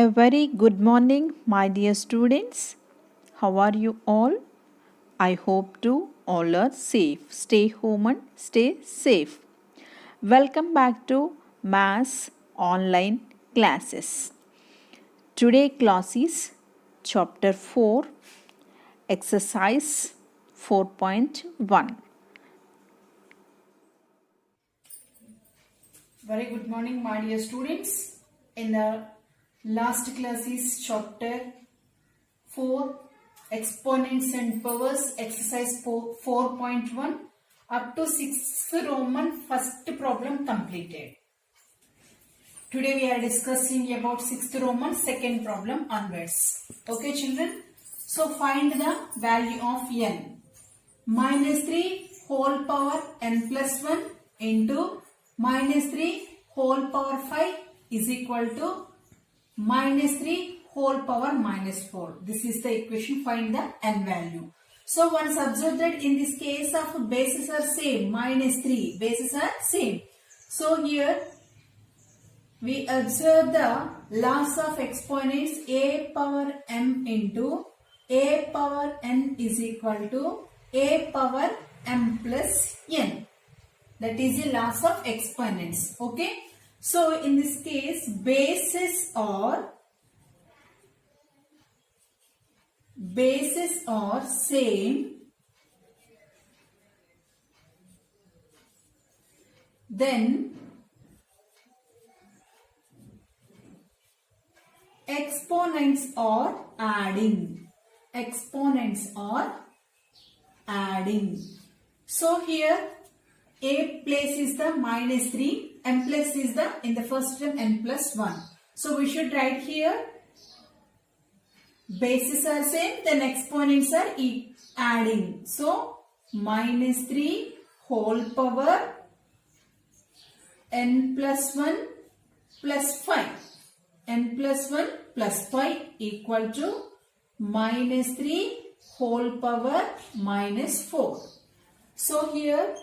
A very good morning, my dear students. How are you all? I hope to all are safe. Stay home and stay safe. Welcome back to Maths online classes. Today class is chapter 4, exercise 4.1. Very good morning, my dear students. In the last class is chapter 4, exponents and powers, exercise 4.1 up to 6th Roman first problem completed. Today we are discussing about 6th Roman second problem onwards. Okay children, so find the value of n. Minus 3 whole power n plus 1 into minus 3 whole power 5 is equal to minus 3 whole power minus 4. This is the equation. Find the n value. So once observe that in this case of bases are same, minus 3 bases are same. So here we observe the laws of exponents. A power m into a power n is equal to a power m plus n. That is the laws of exponents. Okay. So in this case bases are same, then exponents are adding. So here a place is the minus 3, m plus is the, in the first term, n plus 1. So we should write here bases are same, then exponents are adding. So minus 3 whole power n plus 1 plus 5. n plus 1 plus 5 equal to minus 3 whole power minus 4. So here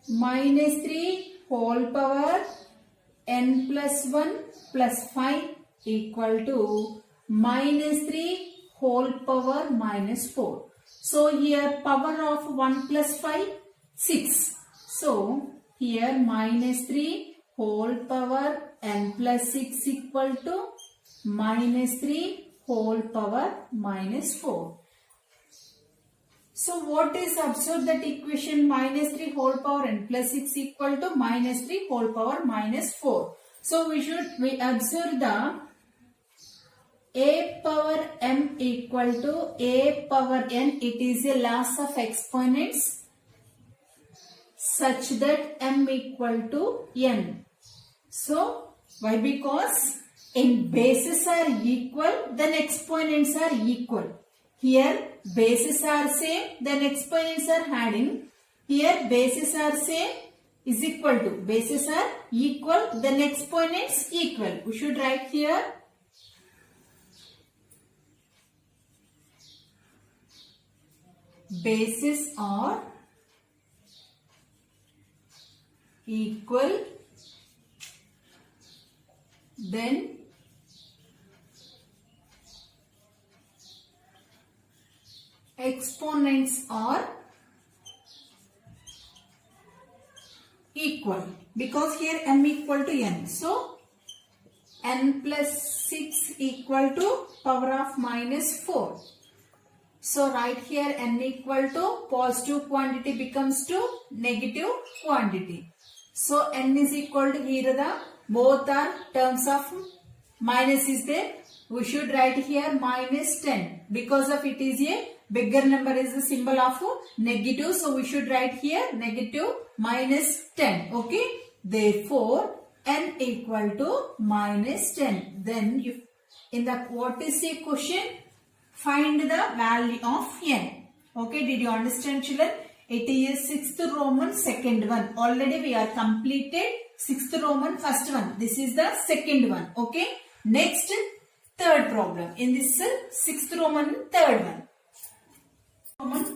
minus 3 whole power n plus 1 plus 5 equal to minus 3 whole power minus 4. So here power of 1 plus 5, 6. So here minus 3 whole power n plus 6 equal to minus 3 whole power minus 4. So what is observed that equation minus 3 whole power n plus 6 equal to minus 3 whole power minus 4. So we observe the a power m equal to a power n. It is a laws of exponents such that m equal to n. So why? Because in bases are equal, then exponents are equal. Here bases are same, then exponents are adding. Here bases are same is equal to, bases are equal, then exponents equal. We should write here bases are equal, then exponents are equal, because here m equal to n. So n plus 6 equal to power of minus 4. So write here n equal to positive quantity becomes to negative quantity. So n is equal to, here the both are terms of minus is there. We should write here minus 10, because of it is a bigger number is the symbol of negative. So we should write here negative minus 10. Okay. Therefore n equal to minus 10. Then if in the what is the question? Find the value of n. Okay. Did you understand children? It is 6th Roman second one. Already we are completed 6th Roman first one. This is the second one. Okay. Next third problem. In this 6th Roman third one.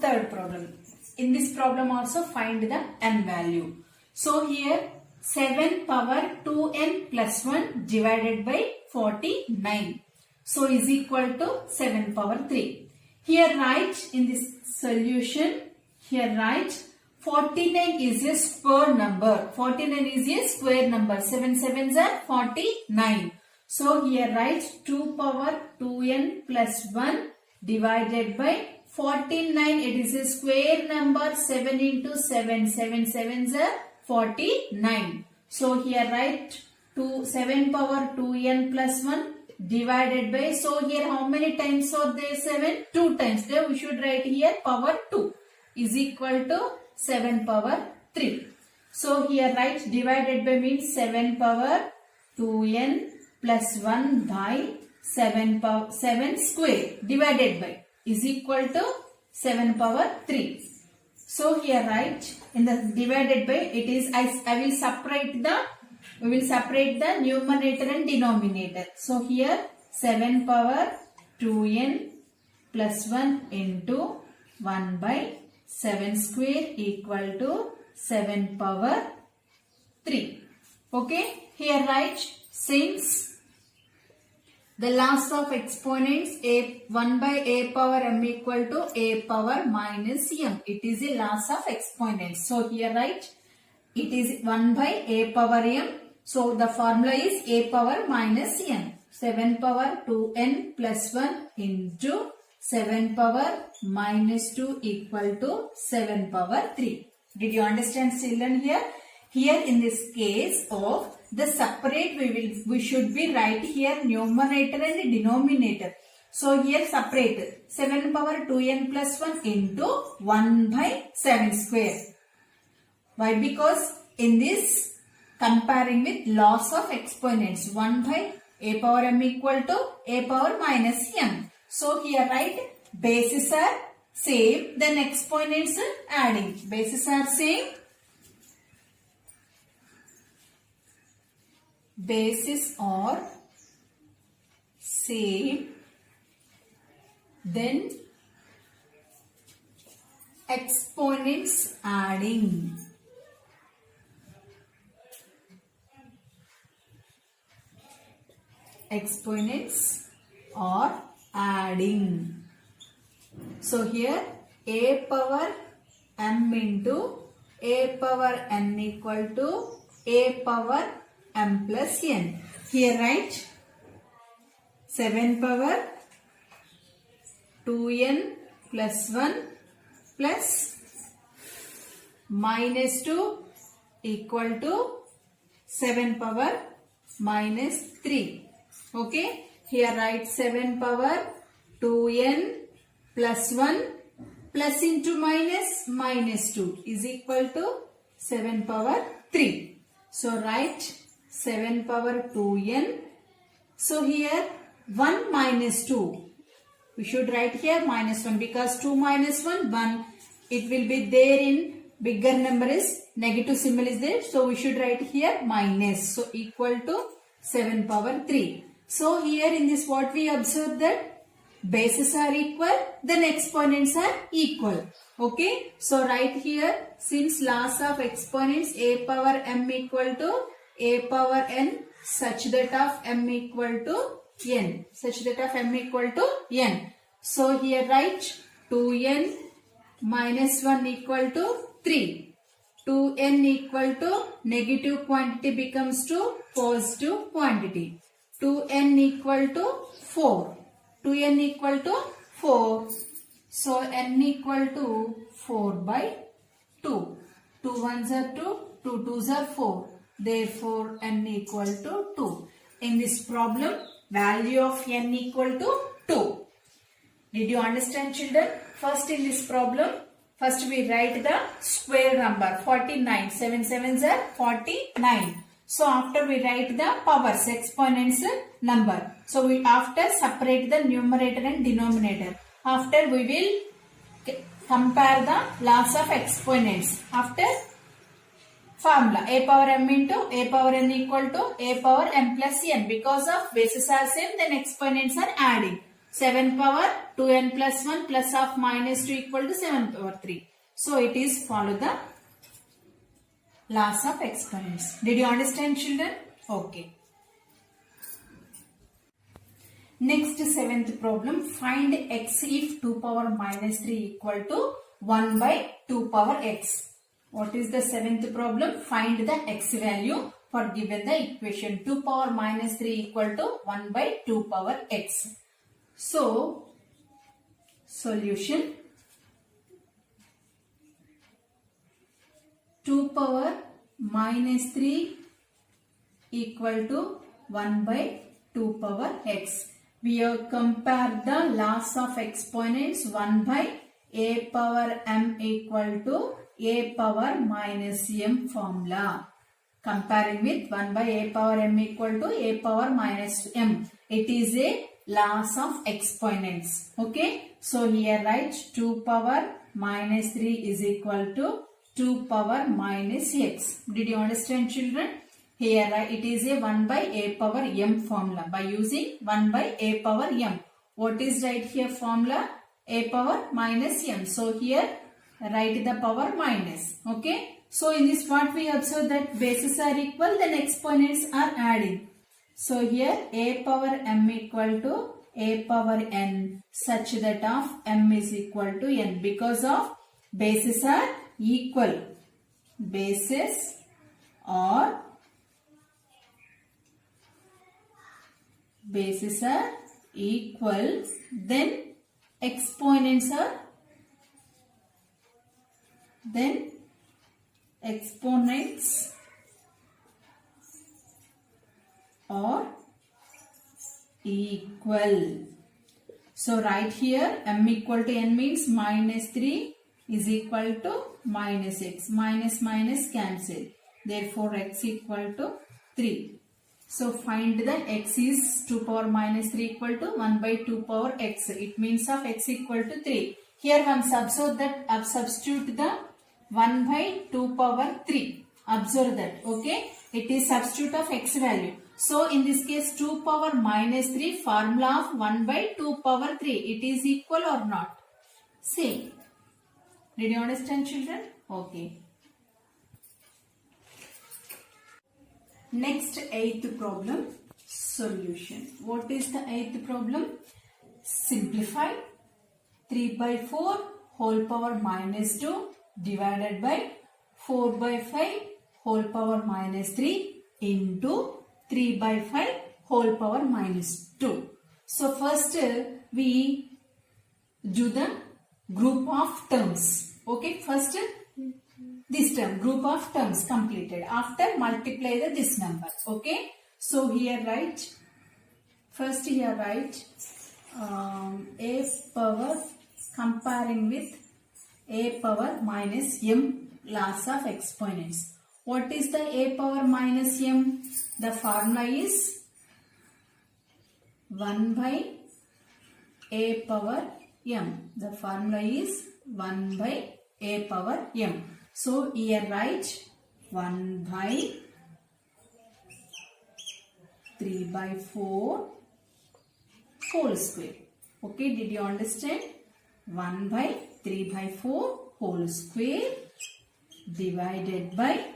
Third problem. In this problem also find the n value. So here 7 power 2n plus 1 divided by 49. So is equal to 7 power 3. Here write in this solution, here write 49 is a square number. 49 is a square number. 7 sevens are 49. So here write 2 power 2n plus 1 divided by 49. It is a square number. 7 into 7. 7 sevens are 49. So here write 7 power 2n plus 1 divided by, so here how many times are there? 7? 2 times. There we should write here power 2 is equal to 7 power 3. So here write divided by means 7 power 2n plus 1 by 7 square divided by is equal to 7 power 3. So here write in the divided by, it is, I will separate the, we will separate the numerator and denominator. So here 7 power 2n plus 1 into 1 by 7 square equal to 7 power 3. Okay. Here write, since the last of exponents 1 by a power m equal to a power minus m. It is a last of exponents. So here write, it is 1 by a power m. So the formula is a power minus n. 7 power 2n plus 1 into 7 power minus 2 equal to 7 power 3. Did you understand, children? Here in this case of the separate, we should be write here numerator and denominator. So here separate 7 power 2n plus 1 into 1 by 7 square. Why? Because in this comparing with loss of exponents, 1 by a power m equal to a power minus m. So here write bases are same, then exponents are adding. Bases are same, bases are same, then exponents adding. Exponents are adding. So here a power m into a power n equal to a power m plus n. Here write 7 power 2n plus 1 plus minus 2 equal to 7 power minus 3. Okay. Here write 7 power 2n plus 1 plus into minus 2 is equal to 7 power 3. So write 7 power 2n. So here 1 minus 2. We should write here minus 1 because 2 minus 1, 1. It will be there in bigger number is negative symbol is there. So we should write here minus. So equal to 7 power 3. So here in this what we observe that bases are equal, then exponents are equal. Okay. So write here, since loss of exponents a power m equal to a power n such that of m equal to n. Such that of m equal to n. So here write 2n minus 1 equal to 3. 2n equal to negative quantity becomes to positive quantity. 2n equal to 4. 2n equal to 4. So n equal to 4 by 2. 2 ones are 2. 2 twos are 4. Therefore n equal to 2. In this problem, value of n equal to 2. Did you understand, children? First in this problem, first we write the square number 49. 7 sevens are 49. So after we write the powers, exponents number. So we after separate the numerator and denominator. After we will compare the loss of exponents. After formula a power m into a power n equal to a power m plus n. Because of bases are same, then exponents are adding. 7 power 2n plus 1 plus of minus 2 equal to 7 power 3. So it is follow the loss of exponents. Did you understand, children? Okay. Next, seventh problem. Find x if 2 power minus 3 equal to 1 by 2 power x. What is the seventh problem? Find the x value for given the equation 2 power minus 3 equal to 1 by 2 power x. So, solution 2 power minus 3 equal to 1 by 2 power x. We have compared the loss of exponents 1 by a power m equal to a power minus m formula. Comparing with 1 by a power m equal to a power minus m. It is a loss of exponents. Okay. So here write 2 power minus 3 is equal to 2 power minus x. Did you understand, children? Here it is a 1 by a power m formula by using 1 by a power m. What is right here formula? A power minus m. So here write the power minus. Okay. So in this what we observe that bases are equal, then exponents are adding. So here a power m equal to a power n such that of m is equal to n because of bases are equal. Bases are equal, then exponents are equal. So right here m equal to n means minus 3 is equal to minus x. Minus minus cancel. Therefore x equal to 3. So find the x is 2 power minus 3 equal to 1 by 2 power x. It means of x equal to 3. Here one substitute the 1 by 2 power 3. Observe that. Okay. It is substitute of x value. So in this case 2 power minus 3 formula of 1 by 2 power 3. It is equal or not? Same. Did you understand, children? Okay. Next, eighth problem, solution. What is the eighth problem? Simplify 3 by 4 whole power minus 2 divided by 4 by 5 whole power minus 3 into 3 by 5 whole power minus 2. So first we do the group of terms. Okay, first this term, group of terms completed. After multiply this number. Okay. So here write, first here write a power comparing with a power minus m loss of exponents. What is the a power minus m? The formula is 1 by a power m. The formula is 1 by a power m. So here write 1 by 3 by 4 whole square. Okay, did you understand? 1 by 3 by 4 whole square divided by,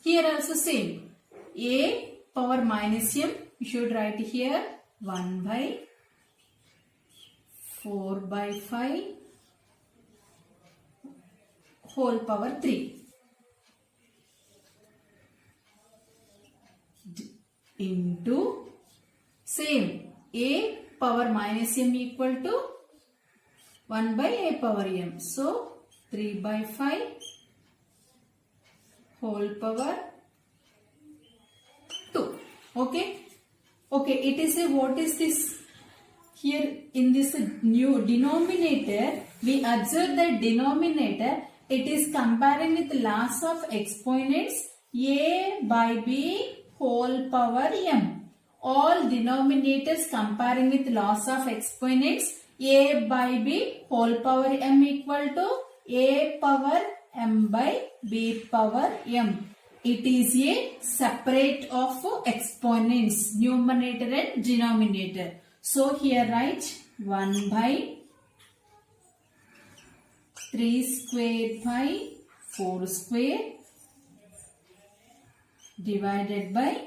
here also same, a power minus m, you should write here 1 by 4 by 5 whole power 3 into same a power minus m equal to 1 by a power m. So 3 by 5 whole power 2. Okay. Okay. It is a, what is this? Here in this new denominator, we observe the denominator. It is comparing with loss of exponents a by b whole power m. All denominators comparing with loss of exponents a by b whole power m equal to a power m by b power m. It is a separate of exponents, numerator and denominator. So here write 1 by 3 square by 4 square divided by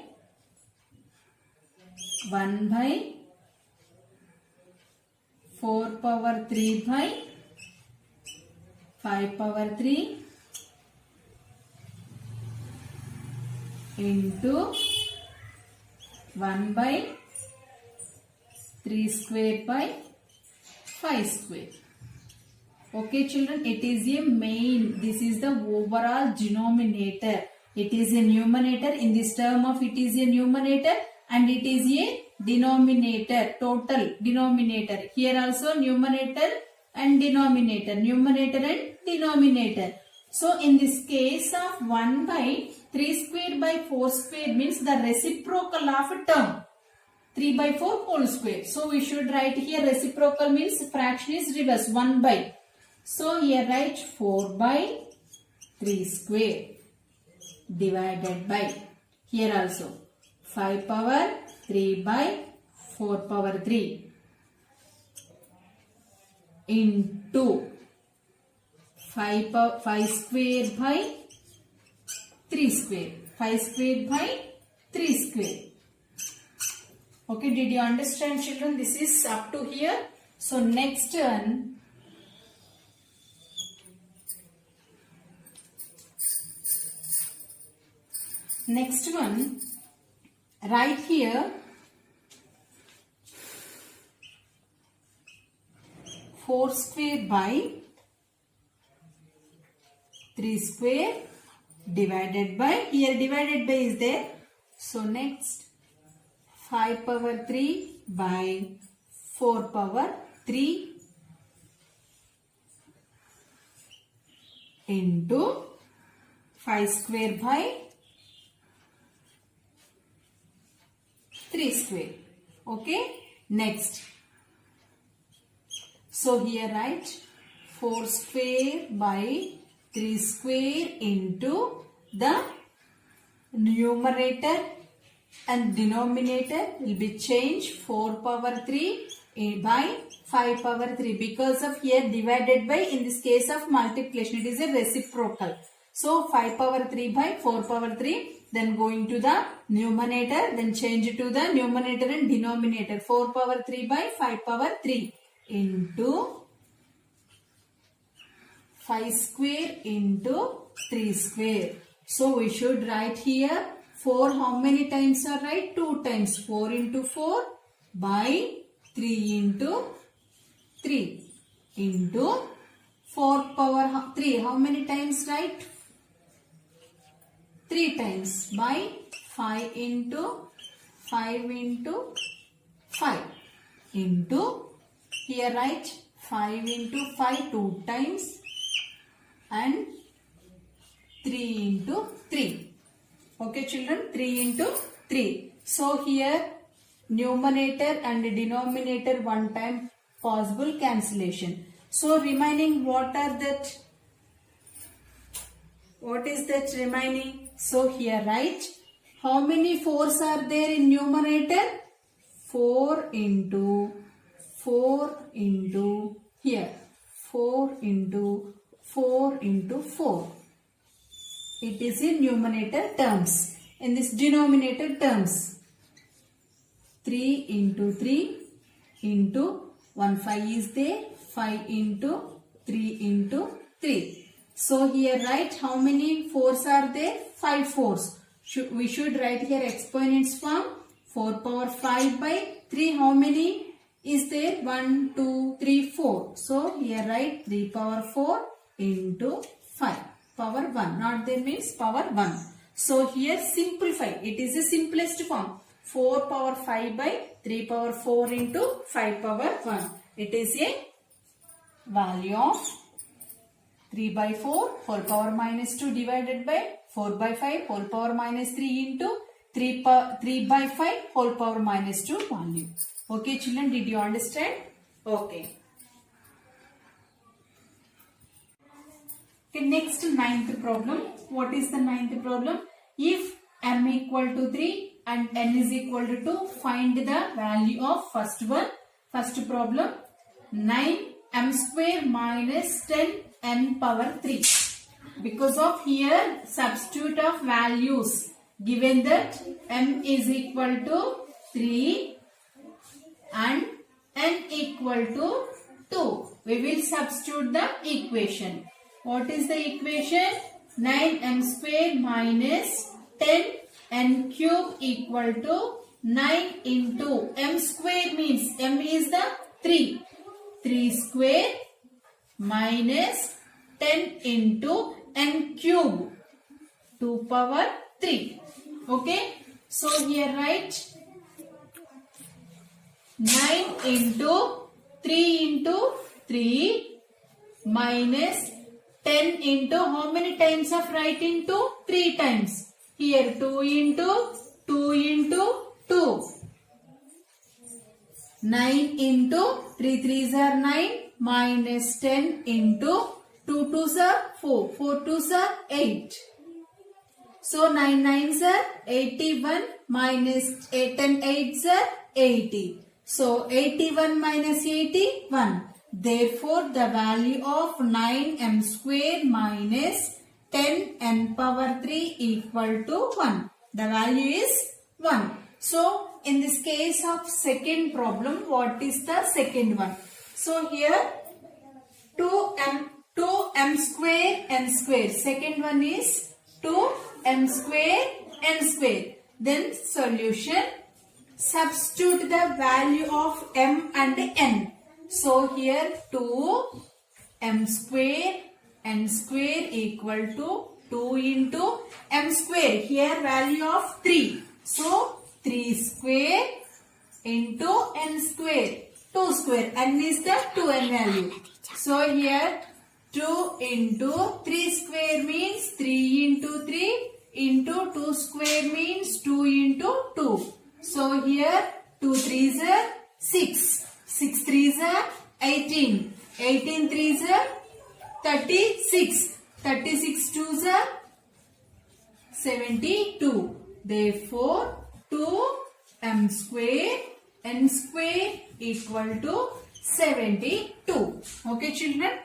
1 by 4 power 3 by 5 power 3 into 1 by 3 square by 5 square. Okay children, it is a main, this is the overall denominator. It is a numerator. In this term of it is a numerator and it is a denominator, total denominator. Here also numerator and denominator, numerator and denominator. So in this case of 1 by 3 square by 4 square means the reciprocal of a term. 3 by 4 whole square. So we should write here reciprocal means fraction is reverse, 1 by. So here write 4 by 3 square divided by, here also 5 power 3 by 4 power 3 into 5 square by 3 square, 5 square by 3 square. Okay, did you understand children? This is up to here. So next one, right here 4 square by 3 square divided by, here divided by is there. So next 5 power 3 by 4 power 3 into 5 square by 3 square. Okay. Next. So here write 4 square by 3 square into the numerator and denominator will be changed 4 power 3 by 5 power 3 because of here divided by, in this case of multiplication it is a reciprocal. So 5 power 3 by 4 power 3, then going to the numerator, then change it to the numerator and denominator 4 power 3 by 5 power 3 into 5 square into 3 square. So we should write here 4 how many times are right? 2 times. 4 into 4 by 3 into 3 into 4 power 3. How many times right? 3 times by 5 into 5 into 5 into, here write 5 into 5 2 times and 3 into 3. Okay children, 3 into 3. So here numerator and denominator one time possible cancellation. So remaining what are that? What is that remaining? So here write how many 4s are there in numerator? 4 into 4 into here 4 into 4 into 4. It is in numerator terms. In this denominator terms 3 into 3 into 1 5 is there, 5 into 3 into 3. So here write how many 4s are there? 5 4s. We should write here exponents form 4 power 5 by 3. How many is there? 1 2 3 4. So here write 3 power 4 into 5 power 1. Not there means power 1. So here simplify. It is the simplest form. 4 power 5 by 3 power 4 into 5 power 1. It is a value of 3 by 4 whole power minus 2 divided by 4 by 5 whole power minus 3 into 3 by 5 whole power minus 2 value. Okay children, did you understand? Okay. Okay, next ninth problem. What is the ninth problem? If m equal to 3 and n is equal to 2, find the value of first one. First problem, 9m square minus 10n power 3. Because of here substitute of values, given that m is equal to 3 and n equal to 2. We will substitute the equation. What is the equation? 9m square minus 10n cube equal to 9 into m square means m is the 3. 3 square minus 10 into n cube 2 power 3. Okay. So here write 9 into 3 into 3 minus 10 into how many times of writing 2? 3 times. Here 2 into 2 into 2. 9 into 3 3s are 9 minus 10 into 2 2s are 4. 4 2s are 8. So 9 9s are 81 minus 10 8s are 80. So 81 minus 81. Therefore the value of 9m square minus 10n power 3 equal to 1. The value is 1. So in this case of second problem, what is the second one? So here 2m square n square. Second one is 2m square n square. Then solution. Substitute the value of m and n. So here 2m square n square equal to 2 into m square. Here value of 3. So 3 square into n square. 2 square. N is the 2n value. So here 2 into 3 square means 3 into 3 into 2 square means 2 into 2. So here 2 3s are 6. 6 3s are 18. 18 3s are 36. 36 2s are 72. Therefore 2m square n square equal to 72. Okay children.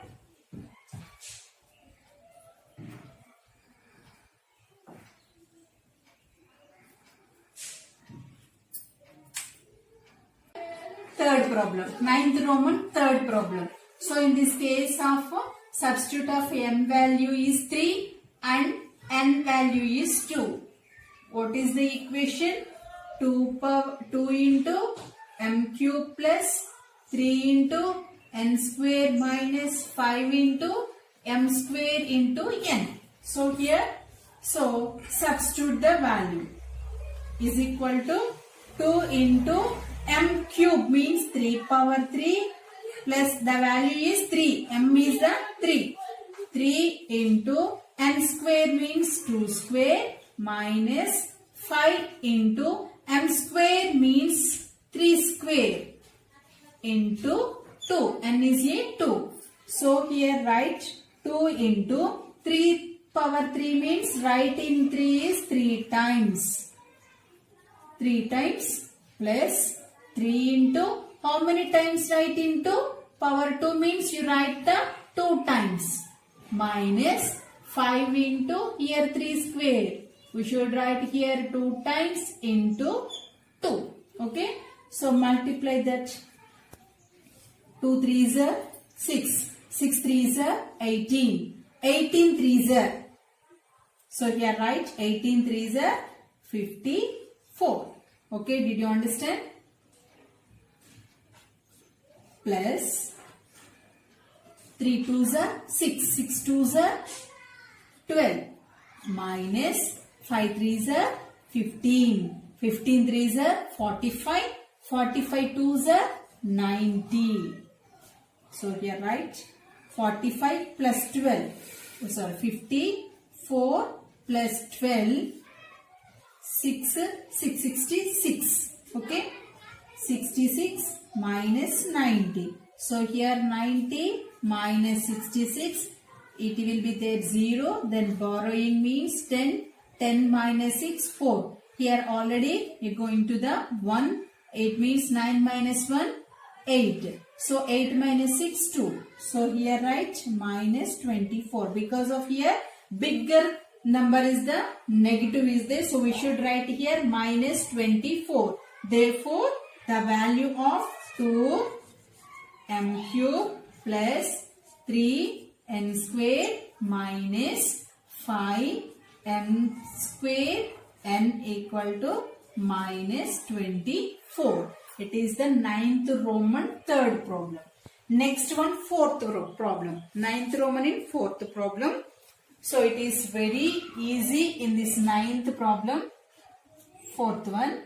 Third problem. 9th Roman third problem. So in this case of substitute of m value is 3 and n value is 2. What is the equation? 2 into m cube plus 3 into n square minus 5 into m square into n. So here, substitute the value is equal to 2 into m cube means 3 power 3 plus the value is 3. M is the 3. 3 into n square means 2 square minus 5 into m square means 3 square into 2. N is a 2. So here write 2 into 3 power 3 means write in 3 is 3 times. 3 times plus 3 into how many times write into power 2 means you write the 2 times minus 5 into here 3 square. We should write here 2 times into 2. Okay. So multiply that. 2 3s are 6. 6 3s are 18. 18 3s are. So here write 18 3s are 54. Okay. Did you understand? Plus 3 2s are 6. 6 2s are 12. Minus 5 3s are 15. 15 3s are 45. 45 2s are 90. So here write 45 plus 12. Oh, sorry, 54 plus 12. 666. Okay. 66 minus 90. So here 90 minus 66. It will be there 0. Then borrowing means 10. 10 minus 6, 4. Here already you go into the 1. 8 means 9 minus 1, 8. So 8 minus 6, 2. So here write minus 24. Because of here bigger number is the negative is there. So we should write here minus 24. Therefore the value of 2 m cube plus 3n square minus 5m square n equal to minus 24. It is the 9th Roman third problem. Next one, fourth problem. 9th Roman in fourth problem. So it is very easy in this 9th problem. Fourth one,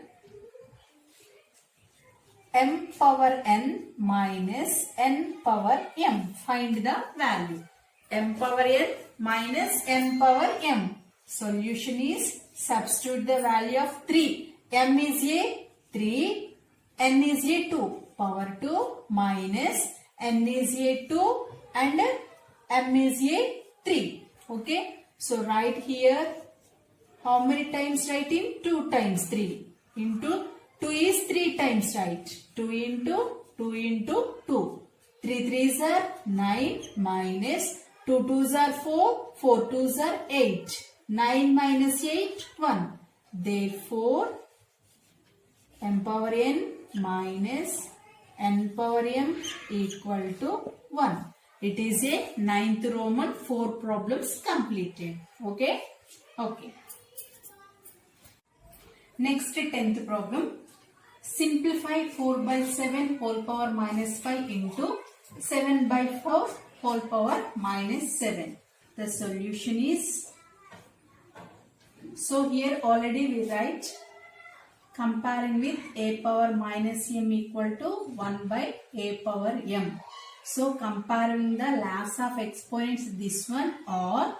m power n minus n power m. Find the value. M power n minus n power m. Solution is substitute the value of 3. M is a 3, n is a 2. Power 2 minus n is a 2 and m is a 3. Okay. So write here. How many times writing? 2 times 3 into 2 is 3 times, right? 2 into 2 into 2. 3 3s are 9 minus 2 2s are 4, 4 2s are 8. 9 minus 8, 1. Therefore, m power n minus n power m equal to 1. It is a 9th Roman 4 problems completed. Okay? Okay. Next 10th problem. Simplify 4 by 7 whole power minus 5 into 7 by 4 whole power minus 7. The solution is, so here already we write comparing with a power minus m equal to 1 by a power m. So comparing the last of exponents, this one, or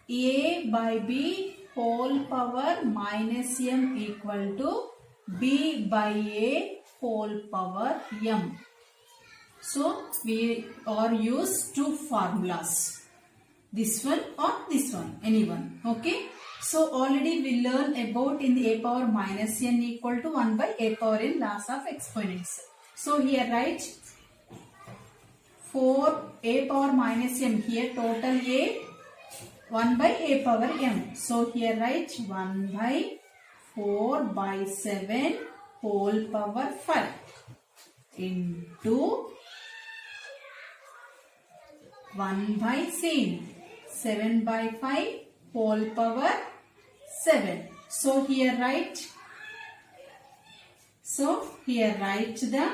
a by b whole power minus m equal to b by a whole power m. So we are use two formulas, this one or this one, anyone. Okay. So already we learn about in the a power minus n equal to 1 by a power n last of exponents. So here write 4 a power minus m, here total a 1 by a power m. So here write 1 by 4 by 7 whole power 5 into 1 by same 7 by 5 whole power 7. So here write the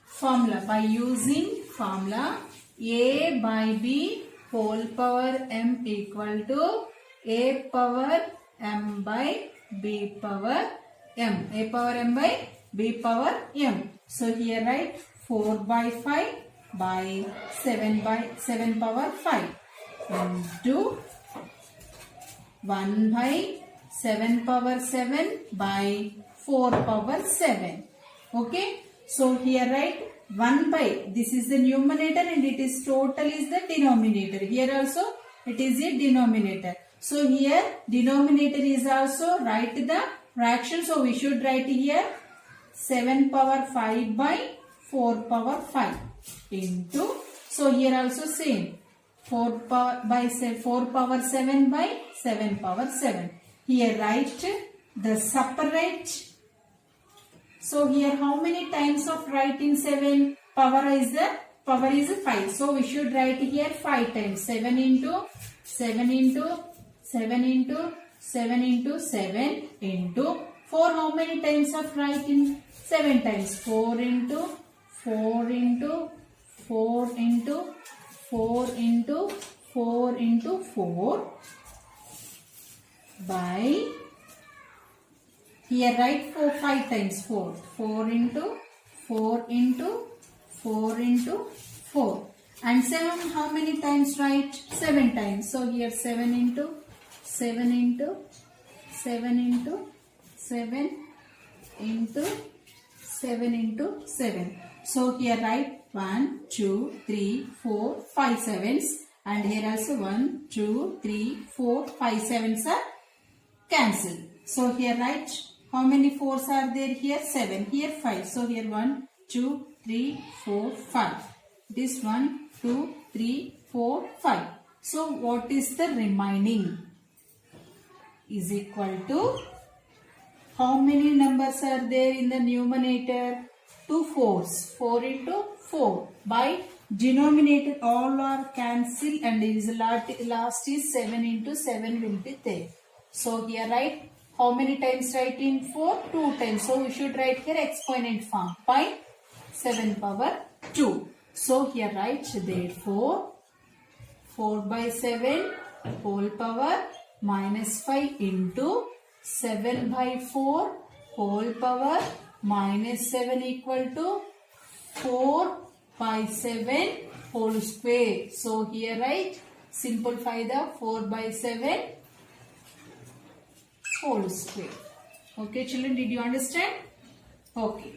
formula by using formula a by b whole power m equal to a power m by b power m. A power m by b power m. So here write 4 by 5 by 7 by 7 power 5 into 1 by 7 power 7 by 4 power 7. Okay. So here write 1 by, this is the numerator and it is total is the denominator. Here also it is a denominator. So here denominator is also write the fraction. So we should write here 7 power 5 by 4 power 5 into, so here also same 4 power by 4 power 7 by 7 power 7. Here write the separate. So here how many times of writing 7 power is the power is 5. So we should write here 5 times. 7 into 7 into 7 into 7 into 7 into 4. How many times of writing? 7 times. 4 into 4 into 4 into 4 into 4 into 4 by, here write 5 times 4. 4 into 4 into 4 into 4. And 7 how many times write? 7 times. So here 7 into 7 into 7 into 7 into 7 into 7. So here write 1, 2, 3, 4, 5 sevens. And here also 1, 2, 3, 4, 5 sevens are cancelled. So here write how many 4s are there here? 7. Here 5. So here 1, 2, 3, 4, 5. This 1, 2, 3, 4, 5. So what is the remaining? Is equal to, how many numbers are there in the numerator? 2 fours. 4 into 4. By denominator all are cancelled and is last is 7 into 7 will be there. So here write how many times write in 4? 2 times. So we should write here exponent form. Pi 7 power 2. So here write therefore 4 by 7 whole power minus 5 into 7 by 4 whole power minus 7 equal to 4 by 7 whole square. So here write simplify the 4 by 7 whole square. Okay children, did you understand? Okay.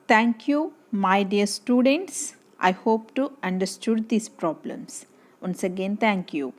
Thank you, my dear students. I hope to understood these problems. Once again, thank you.